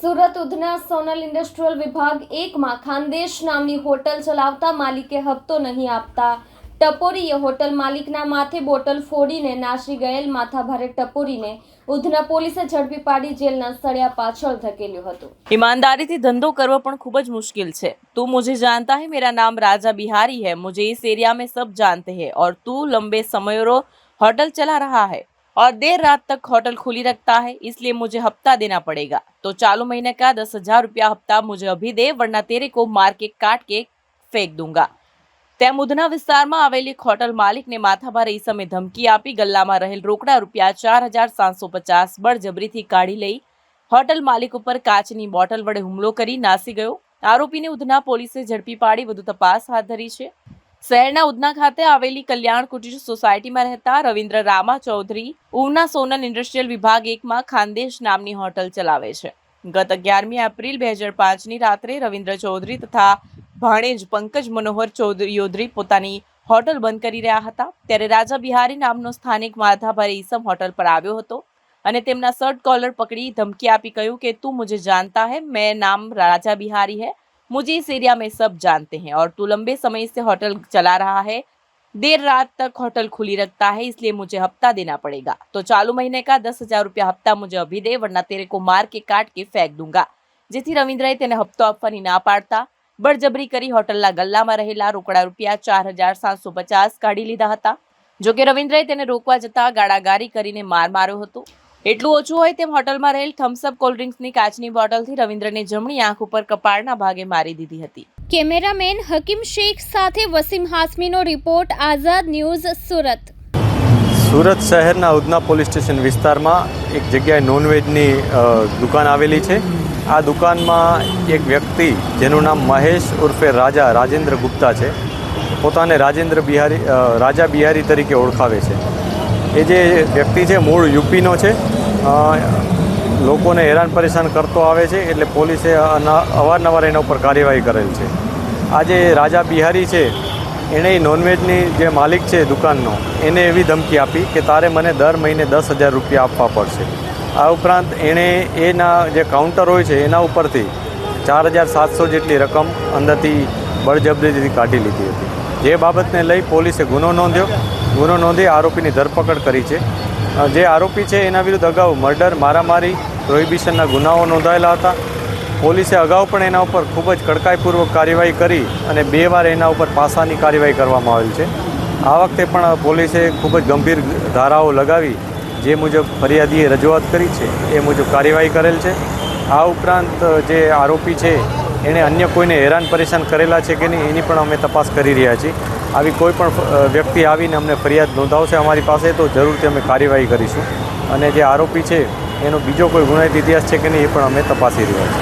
Surat Udhna Sonal industrial વિભાગ 1માં ખાનદેશ નામની hotel ચલાવતા માલિકે હપ્તો નહીં આપતા ટપોરીએ હોટલ માલિકના માથે બોટલ ફોડીને નાસી ગયેલ માથાભારે ટપોરીને ઉધના પોલીસે ઝડપી પાડી જેલના સળિયા પાછળ ધકેલ્યો હતો। ईमानदारी से धंधो करना पण खूब ज मुश्किल है। तू मुझे जानता है, मेरा नाम राजा बिहारी है, मुझे इस एरिया में सब जानते हैं और तू लंबे समय होटल चला रहा है और देर रात तक होटल खुली रखता है, इसलिए मुझे हफ्ता देना पड़ेगा। तो चालू महीने का 10,000 रुपया हफ्ता मुझे अभी दे, वरना तेरे को मार के काट के फेंक दूंगा। तेम उधना विस्तार में आवेली होटल मालिक ने माथाभारे ईसमे धमकी आपी गल्ला में रहेल रोकड़ा रुपया 4,750 बळजबरी थी काढ़ी लई होटल मालिक पर काचनी बोटल वडे हुमलो करी नासी गयो। आरोपी ने उधना पोलीसे झड़पी पाड़ी वधु तपास हाथ धरी छे। शहरना उधना खाते आवेली कल्याण कुटीर सोसायटी में रहता रविंद्र रामा चौधरी उना सोनल इंडस्ट्रीयल विभाग 1 में खानदेश नामनी होटल चलावे छे। गत 11 एप्रिल 2005 ની રાત્રે રવિન્દ્ર ચૌધરી તથા ભાણેજ પંકજ મનોહર ચૌધરી પોતાની હોટલ બંધ કરી રહ્યા હતા ત્યારે રાજા બિહારી નામનો સ્થાનિક માથાભારે ઈસમ હોટલ પર આવ્યો હતો અને તેમના શર્ટ કોલર પકડી ધમકી આપી કહ્યું કે તું मुझे जानता है, मैं नाम राजा बिहारी है, मुझे इस एरिया में सब जानते हैं और तू लंबे समय से होटल चला रहा है, देर रात तक होटल खुली रखता है, इसलिए मुझे हफ्ता देना पड़ेगा। तो चालू महीने का 10,000 रुपया हफ्ता मुझे अभी दे, वरना तेरे को मार के काट के फेंक दूंगा। जेथी रविंद्रए तेने हफ्तो आपवानी ना पाड़ता बळजबरी करी होटलना गल्लामां रहेला रोकड़ा रुपया 4,750 काढी लीधा हता। जो के रविंद्रए तेने रोकवा जता गाड़ागारी करीने मार मार्यो हतो। એટલું ઓછું હોય તેમ હોટલમાં રહેલ થમ્સઅપ કોલ્ડ ડ્રિંક્સની કાચની બોટલથી રવિન્દ્રને જમણી આંખ ઉપર કપાળના ભાગે મારી દીધી હતી। કેમેરામેન હકીમ શેખ સાથે વસીમ હાસમીનો રિપોર્ટ, આઝાદ ન્યૂઝ, સુરત। સુરત શહેરના ઉધના પોલીસ સ્ટેશન વિસ્તારમાં એક જગ્યાએ નોનવેજની દુકાન આવેલી છે। આ દુકાનમાં એક વ્યક્તિ જેનું નામ મહેશ ઉર્ફે રાજેન્દ્ર ગુપ્તા છે, પોતાને રાજા બિહારી તરીકે ઓળખાવે છે। એ જે વ્યક્તિ છે મૂળ યુપીનો છે, લોકોને હેરાન પરેશાન કરતો આવે છે, એટલે પોલીસે અવારનવાર એના ઉપર કાર્યવાહી કરેલ છે। આ જે રાજા બિહારી છે એણે નોનવેજની જે માલિક છે દુકાનનો એને એવી ધમકી આપી કે તારે મને દર મહિને 10,000 રૂપિયા આપવા પડશે। આ ઉપરાંત એણે એના જે કાઉન્ટર હોય છે એના ઉપરથી 4,700 જેટલી રકમ અંદરથી બળજબરીથી કાઢી લીધી હતી। જે બાબતને લઈ પોલીસે ગુનો નોંધી આરોપીની ધરપકડ કરી છે। જે આરોપી છે એના વિરુદ્ધ અગાઉ મર્ડર, મારામારી, પ્રોહિબિશનના ગુનાઓ નોંધાયેલા હતા। પોલીસે અગાઉ પણ એના ઉપર ખૂબ જ કડકાઈપૂર્વક કાર્યવાહી કરી અને 2 વાર એના ઉપર પાસાની કાર્યવાહી કરવામાં આવેલ છે। આ વખતે પણ પોલીસે ખૂબ જ ગંભીર ધારાઓ લગાવી જે મુજબ ફરિયાદીએ રજૂઆત કરી છે એ મુજબ કાર્યવાહી કરેલ છે। આ ઉપરાંત જે આરોપી છે એણે અન્ય કોઈને હેરાન પરેશાન કરેલા છે કે નહીં એની પણ અમે તપાસ કરી રહ્યા છીએ। આવી કોઈ પણ વ્યક્તિ આવીને અમને ફરિયાદ નોંધાવશે અમારી પાસે તો જરૂરથી અમે કાર્યવાહી કરીશું અને જે આરોપી છે એનો બીજો કોઈ ગુનાહિત ઇતિહાસ છે કે નહીં એ પણ અમે તપાસી રહ્યા છીએ।